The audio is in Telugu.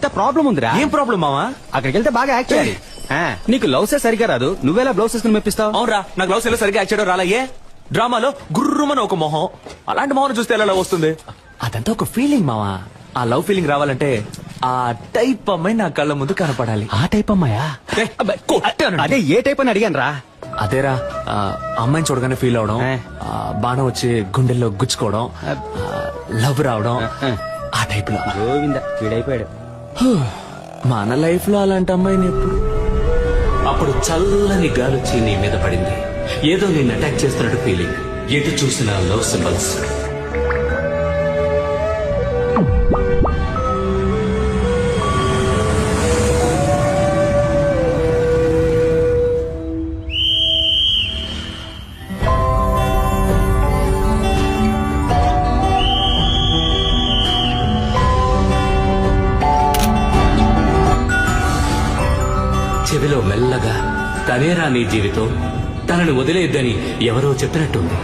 పెద్ద ప్రాబ్లం ఉందిరా. ఏం ప్రాబ్లం మావా? అక్కడికి వెళ్తే బాగా యాక్ట్ చేయాలి. నీకు లవ్సే సరిగా రాదు, నువ్వేలా బ్లౌజ్ వేసుకుని మెప్పిస్తావు? అవునరా, నాకు లవ్ ఎలా సరిగ్గా యాక్ట్ చేయడం రాలయ్యే. డ్రామాలో గుర్రుమని ఒక మొహం, అలాంటి మొహం చూస్తే ఎలా లవ్ వస్తుంది? అదంతా ఒక ఫీలింగ్ మావా. ఆ లవ్ ఫీలింగ్ రావాలంటే ఆ టైప్ అమ్మాయి నా కళ్ళ ముందు కనపడాలి. ఆ టైప్ అమ్మాయా? అదే ఏ టైప్ అని అడిగాను రా. అదేరా, అమ్మాయిని చూడగానే ఫీల్ అవడం, బాణం వచ్చి గుండెల్లో గుచ్చుకోవడం, లవ్ రావడం, ఆ టైప్ లో. గోవింద వీడైపోయాడు. మన లైఫ్ లో అలాంటి అమ్మాయిని ఎప్పుడు. అప్పుడు చల్లని గాలొచ్చి నీ మీద పడింది. ఏదో నిన్ను అటాక్ చేస్తున్నట్టు ఫీలింగ్. ఎటు చూసిన లవ్ సింబల్స్. చెవిలో మెల్లగా తనేరా నీ జీవితం, తనని వదిలేద్దని ఎవరో చెప్పినట్టుంది.